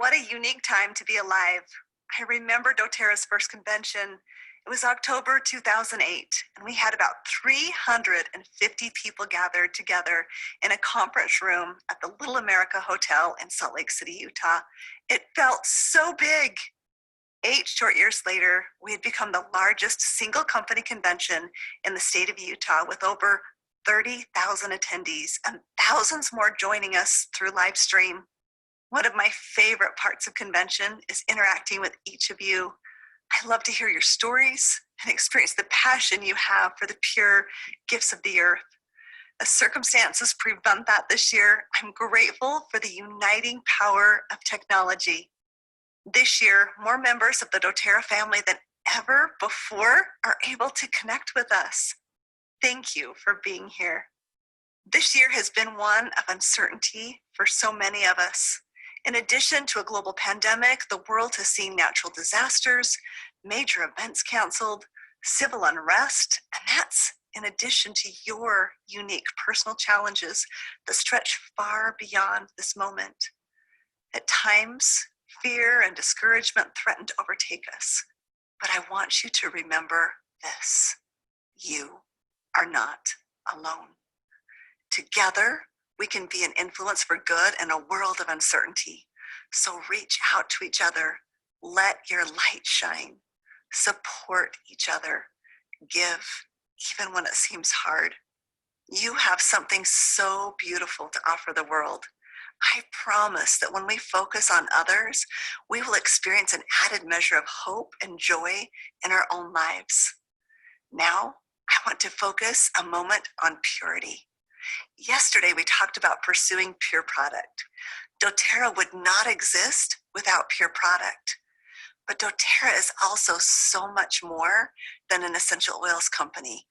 What a unique time to be alive. I remember doTERRA's first convention. It was October 2008, and we had about 350 people gathered together in a conference room at the Little America Hotel in Salt Lake City, Utah. It felt so big. 8 short years later, we had become the largest single company convention in the state of Utah with over 30,000 attendees and thousands more joining us through live stream. One of my favorite parts of convention is interacting with each of you. I love to hear your stories and experience the passion you have for the pure gifts of the earth. As circumstances prevent that this year, I'm grateful for the uniting power of technology. This year, more members of the doTERRA family than ever before are able to connect with us. Thank you for being here. This year has been one of uncertainty for so many of us. In addition to a global pandemic, the world has seen natural disasters, major events canceled, civil unrest, and that's in addition to your unique personal challenges that stretch far beyond this moment. At times, fear and discouragement threaten to overtake us, but I want you to remember this: you are not alone. Together, we can be an influence for good in a world of uncertainty. So reach out to each other. Let your light shine. Support each other. Give, even when it seems hard. You have something so beautiful to offer the world. I promise that when we focus on others, we will experience an added measure of hope and joy in our own lives. Now, I want to focus a moment on purity. Yesterday, we talked about pursuing pure product. doTERRA would not exist without pure product. But doTERRA is also so much more than an essential oils company.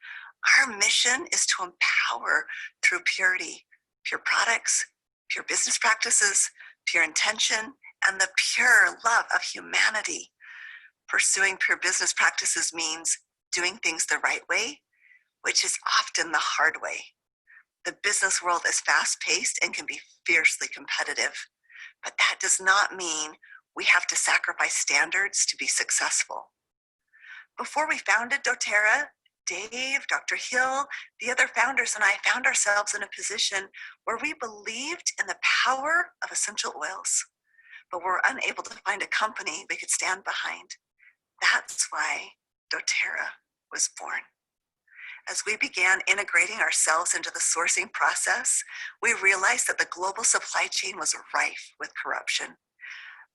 Our mission is to empower through purity, pure products, pure business practices, pure intention, and the pure love of humanity. Pursuing pure business practices means doing things the right way, which is often the hard way. The business world is fast-paced and can be fiercely competitive, but that does not mean we have to sacrifice standards to be successful. Before we founded doTERRA, Dave, Dr. Hill, the other founders, and I found ourselves in a position where we believed in the power of essential oils, but were unable to find a company we could stand behind. That's why doTERRA was born. As we began integrating ourselves into the sourcing process, we realized that the global supply chain was rife with corruption.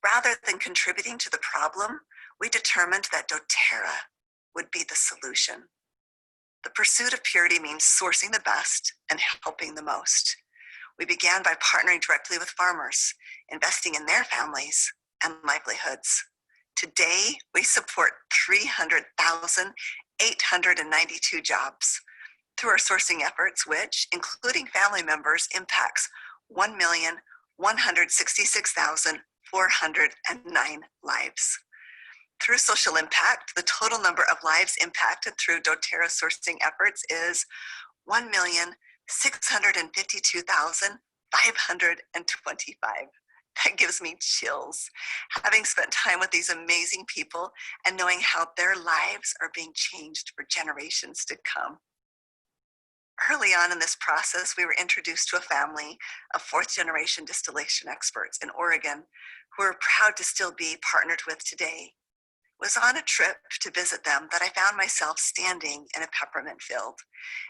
Rather than contributing to the problem, we determined that doTERRA would be the solution. The pursuit of purity means sourcing the best and helping the most. We began by partnering directly with farmers, investing in their families and livelihoods. Today, we support 300,892 jobs through our sourcing efforts, which, including family members, impacts 1,166,409 lives. Through social impact, the total number of lives impacted through doTERRA sourcing efforts is 1,652,525. That gives me chills, having spent time with these amazing people and knowing how their lives are being changed for generations to come. Early on in this process, we were introduced to a family of fourth-generation distillation experts in Oregon who we're proud to still be partnered with today. It was on a trip to visit them that I found myself standing in a peppermint field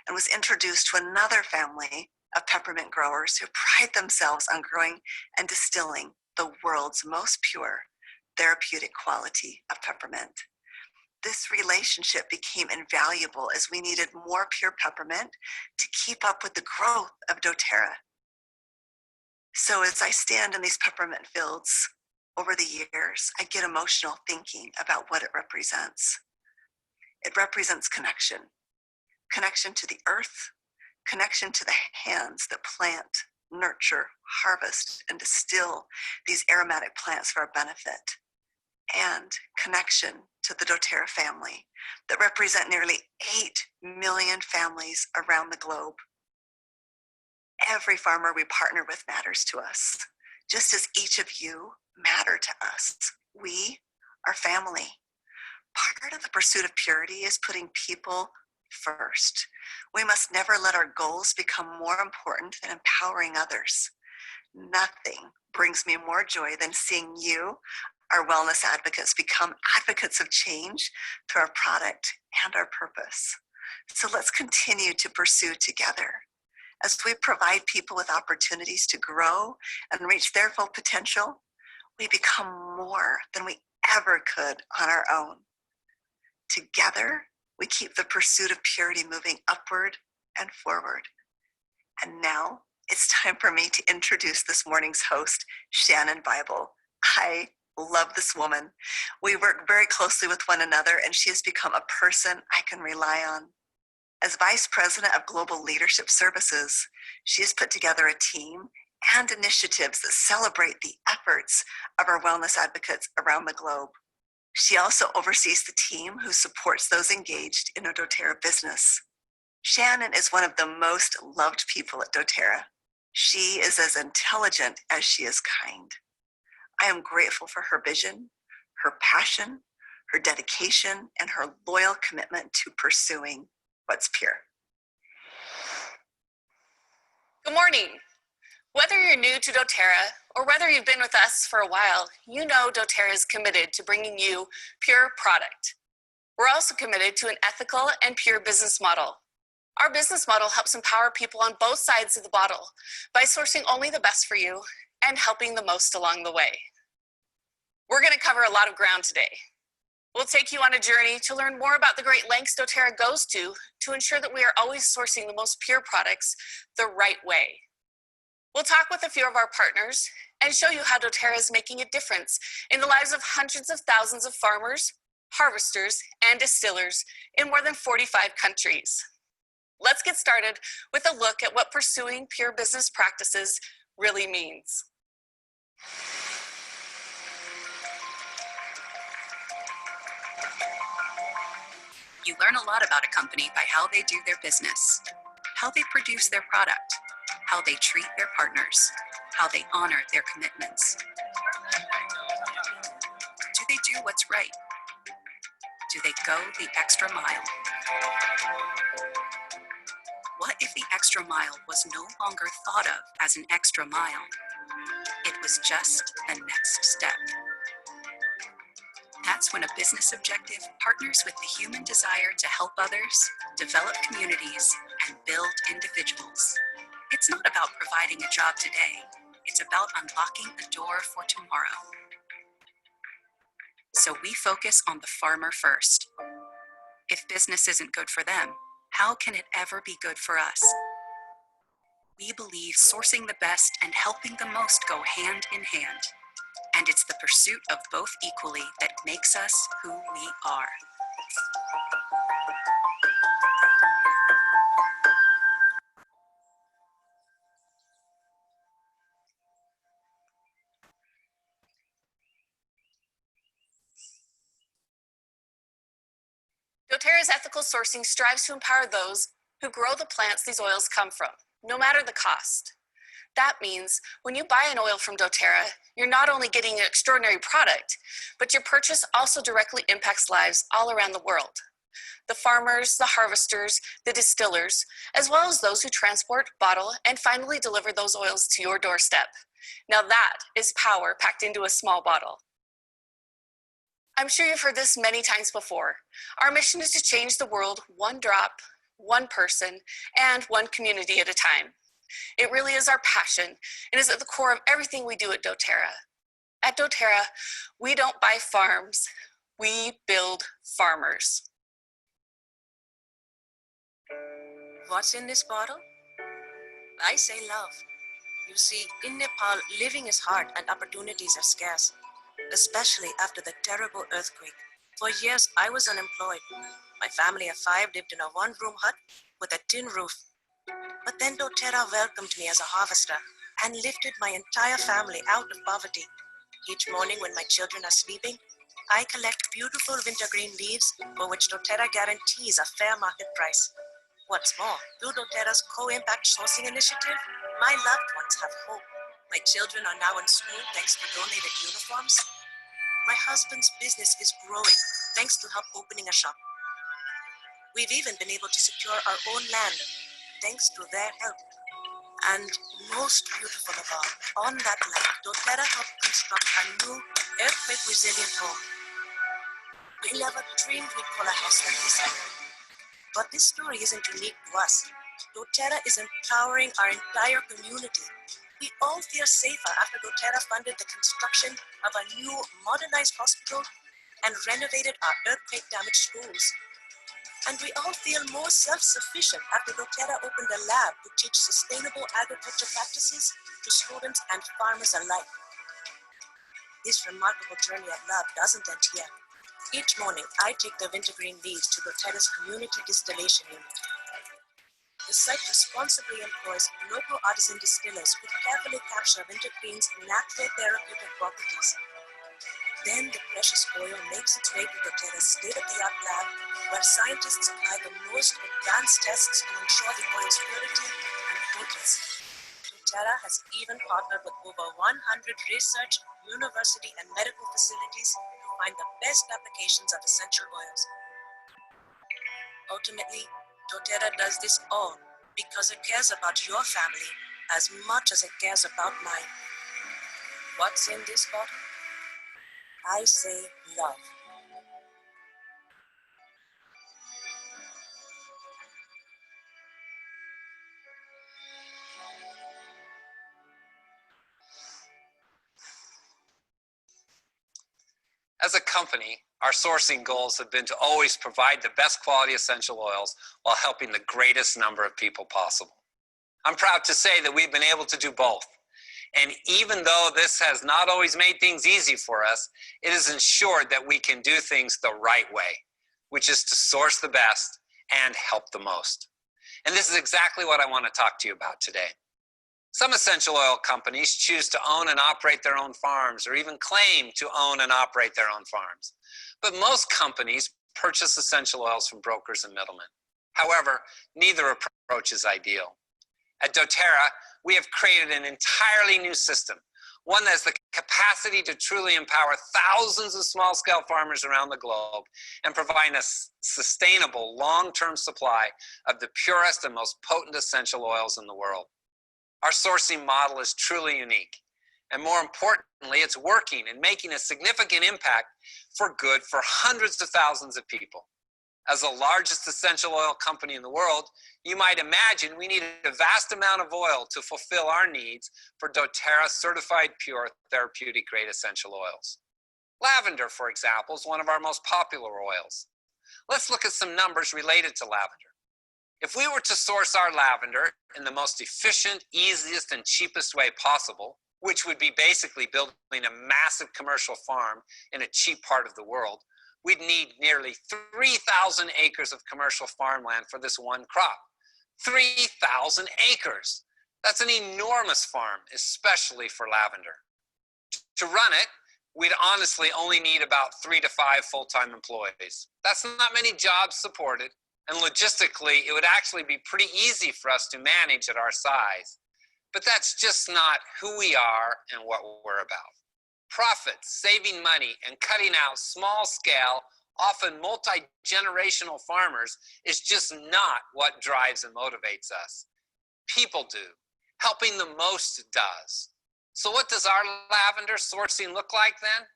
and was introduced to another family of peppermint growers who pride themselves on growing and distilling the world's most pure therapeutic quality of peppermint. This relationship became invaluable as we needed more pure peppermint to keep up with the growth of doTERRA. So as I stand in these peppermint fields over the years, I get emotional thinking about what it represents. It represents connection to the earth, connection to the hands that plant, nurture, harvest, and distill these aromatic plants for our benefit, and connection to the doTERRA family that represent nearly 8 million families around the globe. Every farmer we partner with matters to us. just as each of you matter to us. We are family. Part of the pursuit of purity is putting people first. We must never let our goals become more important than empowering others. Nothing brings me more joy than seeing you, our wellness advocates, become advocates of change through our product and our purpose. So let's continue to pursue together. As we provide people with opportunities to grow and reach their full potential, we become more than we ever could on our own. Together, we keep the pursuit of purity moving upward and forward. And now it's time for me to introduce this morning's host, Shannon Bible. I love this woman. We work very closely with one another, and she has become a person I can rely on. As Vice President of Global Leadership Services, she has put together a team and initiatives that celebrate the efforts of our wellness advocates around the globe. She also oversees the team who supports those engaged in a doTERRA business. Shannon is one of the most loved people at doTERRA. She is as intelligent as she is kind. I am grateful for her vision, her passion, her dedication, and her loyal commitment to pursuing what's pure. Good morning. Whether you're new to doTERRA or whether you've been with us for a while, you know doTERRA is committed to bringing you pure product. We're also committed to an ethical and pure business model. Our business model helps empower people on both sides of the bottle by sourcing only the best for you and helping the most along the way. We're going to cover a lot of ground today. We'll take you on a journey to learn more about the great lengths doTERRA goes to ensure that we are always sourcing the most pure products the right way. We'll talk with a few of our partners and show you how doTERRA is making a difference in the lives of hundreds of thousands of farmers, harvesters, and distillers in more than 45 countries. Let's get started with a look at what pursuing pure business practices really means. You learn a lot about a company by how they do their business, how they produce their product, how they treat their partners, how they honor their commitments. Do they do what's right? Do they go the extra mile? What if the extra mile was no longer thought of as an extra mile? It was just a next step. That's when a business objective partners with the human desire to help others, develop communities, and build individuals. It's not about providing a job today. It's about unlocking a door for tomorrow. So we focus on the farmer first. If business isn't good for them, how can it ever be good for us? We believe sourcing the best and helping the most go hand in hand. And it's the pursuit of both equally that makes us who we are. doTERRA's ethical sourcing strives to empower those who grow the plants these oils come from, no matter the cost. That means when you buy an oil from doTERRA, you're not only getting an extraordinary product, but your purchase also directly impacts lives all around the world. The farmers, the harvesters, the distillers, as well as those who transport, bottle, and finally deliver those oils to your doorstep. Now that is power packed into a small bottle. I'm sure you've heard this many times before. Our mission is to change the world one drop, one person, and one community at a time. It really is our passion and is at the core of everything we do at doTERRA. At doTERRA, we don't buy farms, we build farmers. What's in this bottle? I say love. You see, in Nepal, living is hard and opportunities are scarce, especially after the terrible earthquake. For years, I was unemployed. My family of 5 lived in a one-room hut with a tin roof. But then doTERRA welcomed me as a harvester and lifted my entire family out of poverty. Each morning when my children are sleeping, I collect beautiful wintergreen leaves for which doTERRA guarantees a fair market price. What's more, through doTERRA's co-impact sourcing initiative, my loved ones have hope. My children are now in school thanks to donated uniforms. My husband's business is growing thanks to help opening a shop. We've even been able to secure our own land thanks to their help. And most beautiful of all, on that land, doTERRA helped construct a new earthquake-resilient home. We never dreamed we'd call a house like this. But this story isn't unique to us. doTERRA is empowering our entire community. We all feel safer after doTERRA funded the construction of a new modernized hospital and renovated our earthquake-damaged schools. And we all feel more self-sufficient after doTERRA opened a lab to teach sustainable agriculture practices to students and farmers alike. This remarkable journey of love doesn't end here. Each morning, I take the wintergreen leaves to doTERRA's community distillation unit. The site responsibly employs local artisan distillers who carefully capture wintergreen's natural therapeutic properties. Then the precious oil makes its way to doTERRA's state-of-the-art lab, where scientists apply the most advanced tests to ensure the oil's purity and potency. doTERRA has even partnered with over 100 research, university, and medical facilities to find the best applications of essential oils. Ultimately, doTERRA does this all because it cares about your family as much as it cares about mine. What's in this bottle? I say love. As a company, our sourcing goals have been to always provide the best quality essential oils while helping the greatest number of people possible. I'm proud to say that we've been able to do both. And even though this has not always made things easy for us, it has ensured that we can do things the right way, which is to source the best and help the most. And this is exactly what I want to talk to you about today. Some essential oil companies choose to own and operate their own farms or even claim to own and operate their own farms. But most companies purchase essential oils from brokers and middlemen. However, neither approach is ideal. At doTERRA, we have created an entirely new system, one that has the capacity to truly empower thousands of small-scale farmers around the globe and provide a sustainable long-term supply of the purest and most potent essential oils in the world. Our sourcing model is truly unique, and more importantly, it's working and making a significant impact for good for hundreds of thousands of people. As the largest essential oil company in the world, you might imagine we need a vast amount of oil to fulfill our needs for doTERRA certified pure therapeutic grade essential oils. Lavender, for example, is one of our most popular oils. Let's look at some numbers related to lavender. If we were to source our lavender in the most efficient, easiest, and cheapest way possible, which would be basically building a massive commercial farm in a cheap part of the world, we'd need nearly 3,000 acres of commercial farmland for this one crop. 3,000 acres! That's an enormous farm, especially for lavender. To run it, we'd honestly only need about 3 to 5 full-time employees. That's not many jobs supported, and logistically, it would actually be pretty easy for us to manage at our size. But that's just not who we are and what we're about. Profits, saving money, and cutting out small-scale, often multi-generational farmers is just not what drives and motivates us. People do. Helping the most does. So what does our lavender sourcing look like then?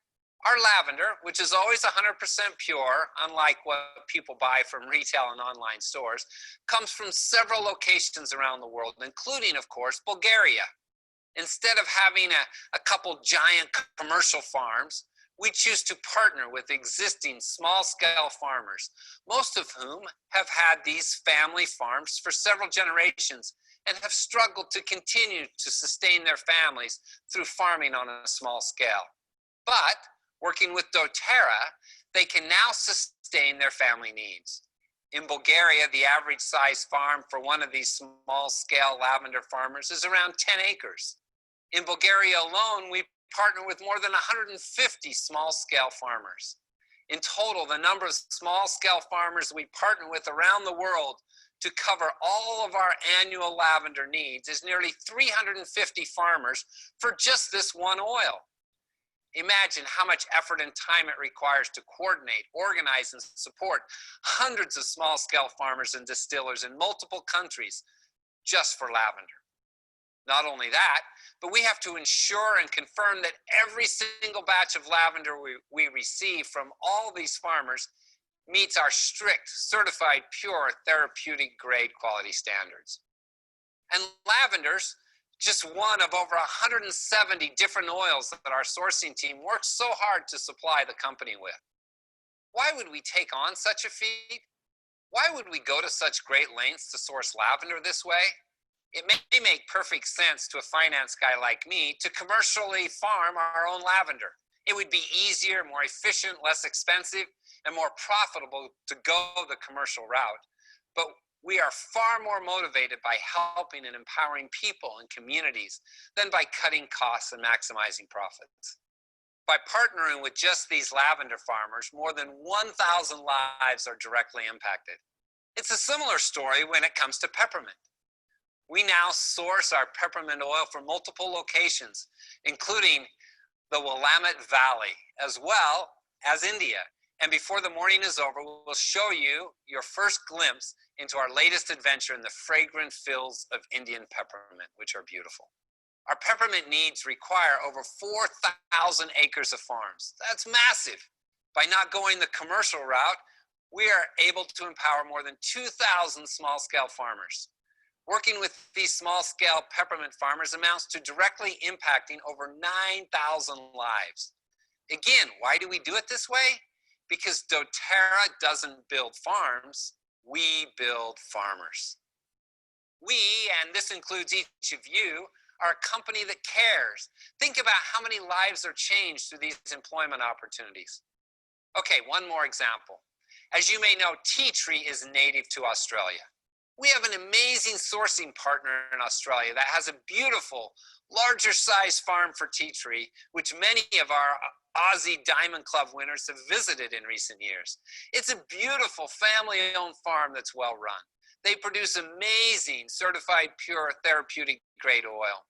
Our lavender, which is always 100% pure, unlike what people buy from retail and online stores, comes from several locations around the world, including, of course, Bulgaria. Instead of having a couple giant commercial farms, we choose to partner with existing small-scale farmers, most of whom have had these family farms for several generations and have struggled to continue to sustain their families through farming on a small scale. But working with doTERRA, they can now sustain their family needs. In Bulgaria, the average size farm for one of these small-scale lavender farmers is around 10 acres. In Bulgaria alone, we partner with more than 150 small-scale farmers. In total, the number of small-scale farmers we partner with around the world to cover all of our annual lavender needs is nearly 350 farmers for just this one oil. Imagine how much effort and time it requires to coordinate, organize, and support hundreds of small-scale farmers and distillers in multiple countries just for lavender. Not only that, but we have to ensure and confirm that every single batch of lavender we receive from all these farmers meets our strict, certified, pure, therapeutic grade quality standards. And lavender's just one of over 170 different oils that our sourcing team works so hard to supply the company with. Why would we take on such a feat? Why would we go to such great lengths to source lavender this way? It may make perfect sense to a finance guy like me to commercially farm our own lavender. It would be easier, more efficient, less expensive, and more profitable to go the commercial route. But we are far more motivated by helping and empowering people and communities than by cutting costs and maximizing profits. By partnering with just these lavender farmers, more than 1,000 lives are directly impacted. It's a similar story when it comes to peppermint. We now source our peppermint oil from multiple locations, including the Willamette Valley, as well as India. And before the morning is over, we'll show you your first glimpse into our latest adventure in the fragrant fills of Indian peppermint, which are beautiful. Our peppermint needs require over 4,000 acres of farms. That's massive. By not going the commercial route, we are able to empower more than 2,000 small-scale farmers. Working with these small-scale peppermint farmers amounts to directly impacting over 9,000 lives. Again, why do we do it this way? Because doTERRA doesn't build farms, we build farmers. We, and this includes each of you, are a company that cares. Think about how many lives are changed through these employment opportunities. Okay, one more example. As you may know, tea tree is native to Australia. We have an amazing sourcing partner in Australia that has a beautiful, larger size farm for tea tree, which many of our Aussie Diamond Club winners have visited in recent years. It's a beautiful family-owned farm that's well run. They produce amazing certified pure therapeutic grade oil.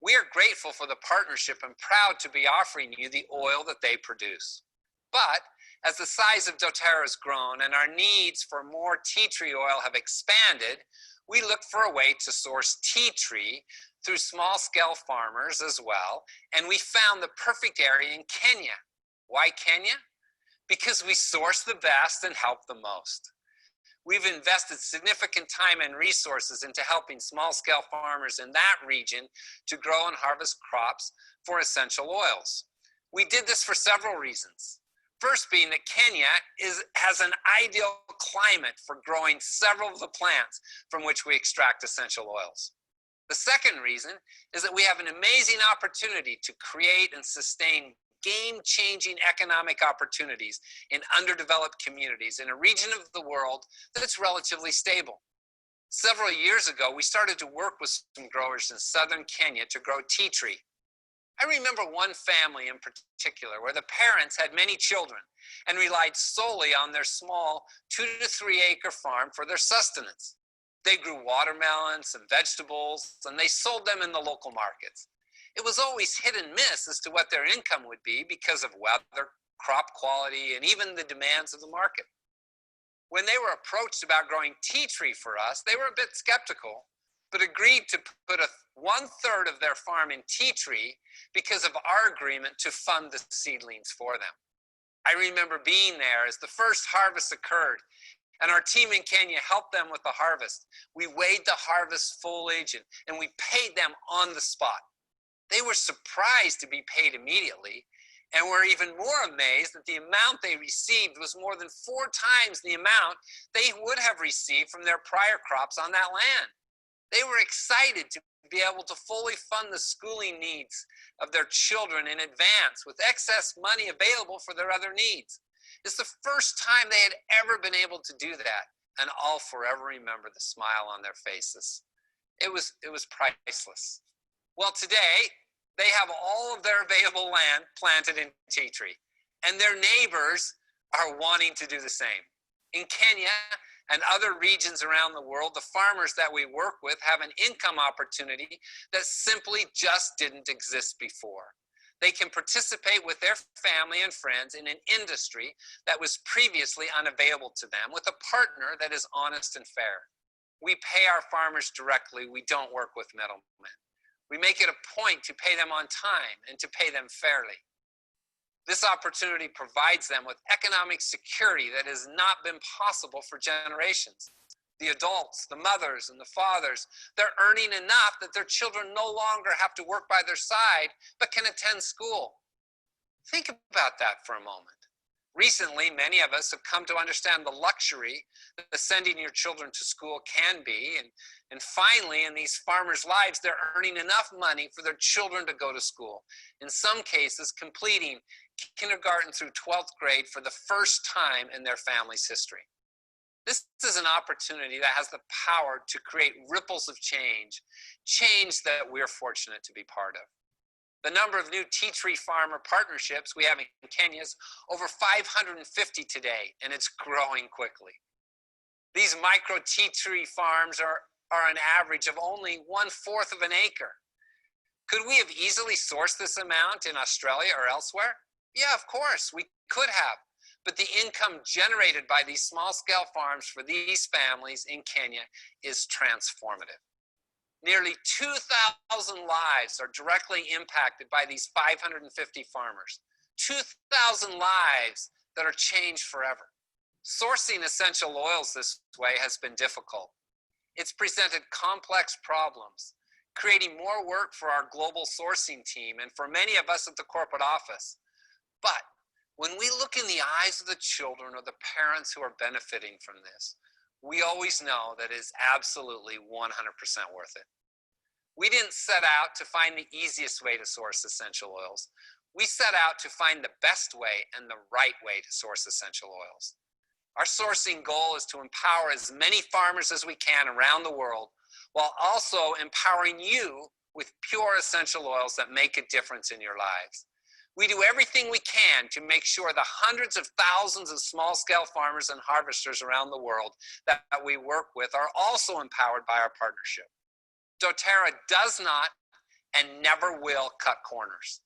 We are grateful for the partnership and proud to be offering you the oil that they produce. But as the size of doTERRA has grown and our needs for more tea tree oil have expanded, we look for a way to source tea tree through small-scale farmers as well, and we found the perfect area in Kenya. Why Kenya? Because we source the best and help the most. We've invested significant time and resources into helping small-scale farmers in that region to grow and harvest crops for essential oils. We did this for several reasons. First being that Kenya has an ideal climate for growing several of the plants from which we extract essential oils. The second reason is that we have an amazing opportunity to create and sustain game-changing economic opportunities in underdeveloped communities in a region of the world that's relatively stable. Several years ago, we started to work with some growers in southern Kenya to grow tea tree. I remember one family in particular where the parents had many children and relied solely on their small 2 to 3 acre farm for their sustenance. They grew watermelons and vegetables, and they sold them in the local markets. It was always hit and miss as to what their income would be because of weather, crop quality, and even the demands of the market. When they were approached about growing tea tree for us, they were a bit skeptical, but agreed to put 1/3 of their farm in tea tree because of our agreement to fund the seedlings for them. I remember being there as the first harvest occurred, and our team in Kenya helped them with the harvest. We weighed the harvest foliage and we paid them on the spot. They were surprised to be paid immediately and were even more amazed that the amount they received was more than 4 times the amount they would have received from their prior crops on that land. They were excited to be able to fully fund the schooling needs of their children in advance with excess money available for their other needs. It's the first time they had ever been able to do that, and I'll forever remember the smile on their faces. It was priceless. Well, today, they have all of their available land planted in tea tree, and their neighbors are wanting to do the same. In Kenya and other regions around the world, the farmers that we work with have an income opportunity that simply just didn't exist before. They can participate with their family and friends in an industry that was previously unavailable to them with a partner that is honest and fair. We pay our farmers directly. We don't work with middlemen. We make it a point to pay them on time and to pay them fairly. This opportunity provides them with economic security that has not been possible for generations. The adults, the mothers, and the fathers, they're earning enough that their children no longer have to work by their side, but can attend school. Think about that for a moment. Recently, many of us have come to understand the luxury that sending your children to school can be. And finally, in these farmers' lives, they're earning enough money for their children to go to school. In some cases, completing kindergarten through 12th grade for the first time in their family's history. This is an opportunity that has the power to create ripples of change, change that we're fortunate to be part of. The number of new tea tree farmer partnerships we have in Kenya is over 550 today, and it's growing quickly. These micro tea tree farms are an average of only 1/4 of an acre. Could we have easily sourced this amount in Australia or elsewhere? Yeah, of course, we could have. But the income generated by these small-scale farms for these families in Kenya is transformative. Nearly 2,000 lives are directly impacted by these 550 farmers. 2,000 lives that are changed forever. Sourcing essential oils this way has been difficult. It's presented complex problems, creating more work for our global sourcing team and for many of us at the corporate office. But when we look in the eyes of the children or the parents who are benefiting from this, we always know that it is absolutely 100% worth it. We didn't set out to find the easiest way to source essential oils. We set out to find the best way and the right way to source essential oils. Our sourcing goal is to empower as many farmers as we can around the world, while also empowering you with pure essential oils that make a difference in your lives. We do everything we can to make sure the hundreds of thousands of small-scale farmers and harvesters around the world that we work with are also empowered by our partnership. doTERRA does not and never will cut corners.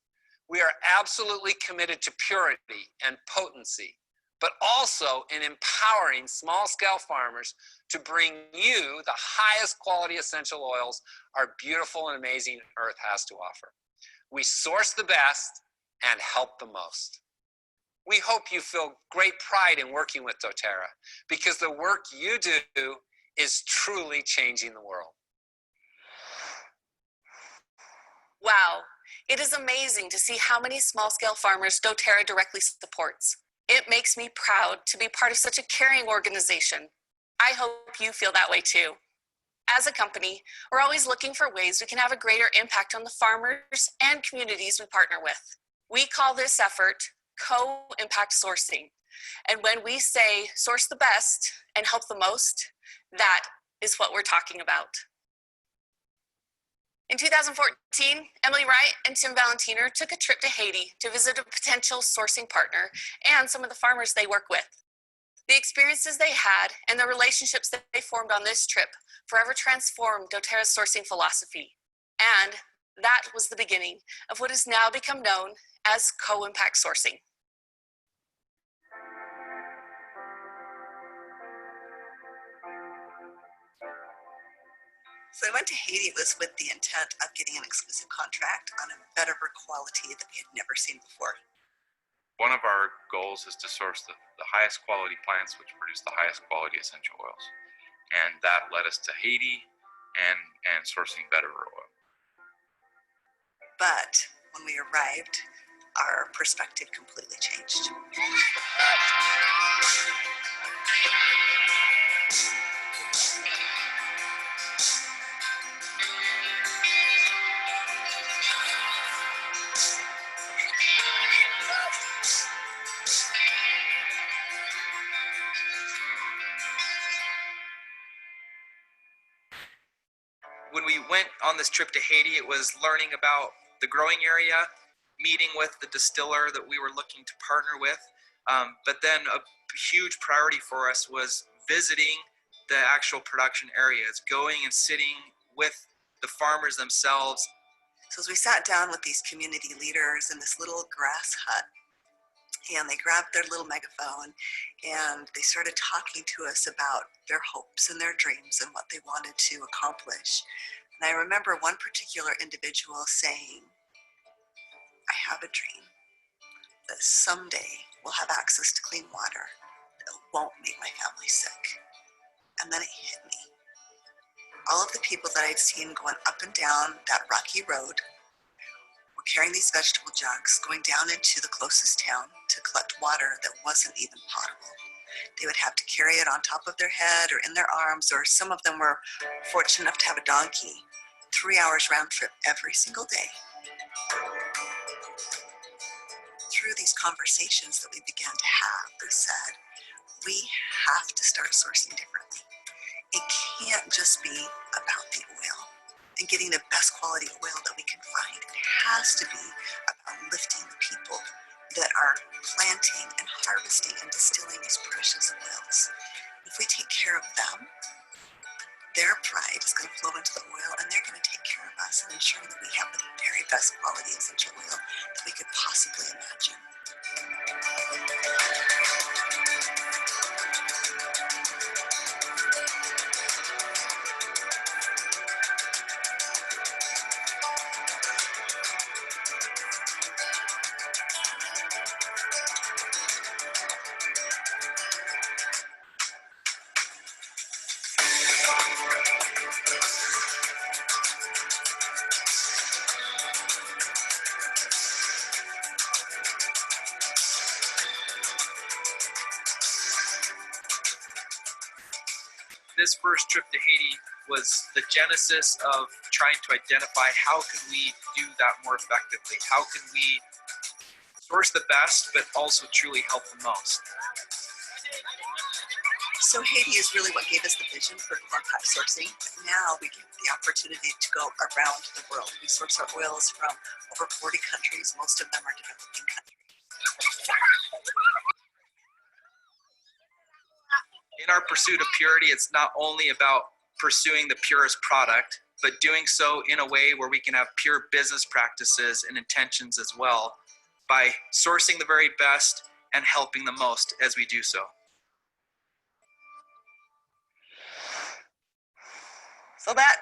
We are absolutely committed to purity and potency, but also in empowering small-scale farmers to bring you the highest quality essential oils our beautiful and amazing earth has to offer. We source the best and help the most. We hope you feel great pride in working with doTERRA because the work you do is truly changing the world. Wow, it is amazing to see how many small-scale farmers doTERRA directly supports. It makes me proud to be part of such a caring organization. I hope you feel that way too. As a company, we're always looking for ways we can have a greater impact on the farmers and communities we partner with. We call this effort co-impact sourcing. And when we say source the best and help the most, that is what we're talking about. In 2014, Emily Wright and Tim Valentiner took a trip to Haiti to visit a potential sourcing partner and some of the farmers they work with. The experiences they had and the relationships that they formed on this trip forever transformed doTERRA's sourcing philosophy. And that was the beginning of what has now become known as co-impact sourcing. So I went to Haiti. It was with the intent of getting an exclusive contract on a better quality that we had never seen before. One of our goals is to source the highest quality plants which produce the highest quality essential oils. And that led us to Haiti and sourcing better oil. But when we arrived, our perspective completely changed. When we went on this trip to Haiti, it was learning about the growing area, meeting with the distiller that we were looking to partner with, But then a huge priority for us was visiting the actual production areas, going and sitting with the farmers themselves. So as we sat down with these community leaders in this little grass hut, and they grabbed their little megaphone and they started talking to us about their hopes and their dreams and what they wanted to accomplish. And I remember one particular individual saying, I have a dream that someday we'll have access to clean water that won't make my family sick. And then it hit me. All of the people that I'd seen going up and down that rocky road were carrying these vegetable jugs, going down into the closest town to collect water that wasn't even potable. They would have to carry it on top of their head or in their arms, or some of them were fortunate enough to have a donkey. 3 hours round trip every single day. Through these conversations that we began to have, we said, we have to start sourcing differently. It can't just be about the oil and getting the best quality oil that we can find. It has to be about lifting the people that are planting and harvesting and distilling these precious oils. If we take care of them, their pride is going to flow into the oil, and they're going to take care of us and ensure that we have the very best quality essential oil that we could possibly imagine. This first trip to Haiti was the genesis of trying to identify how can we do that more effectively? How can we source the best, but also truly help the most? So Haiti is really what gave us the vision for compact sourcing. But now we get the opportunity to go around the world. We source our oils from over 40 countries. Most of them are developing countries. In our pursuit of purity, it's not only about pursuing the purest product, but doing so in a way where we can have pure business practices and intentions as well, by sourcing the very best and helping the most as we do so. So that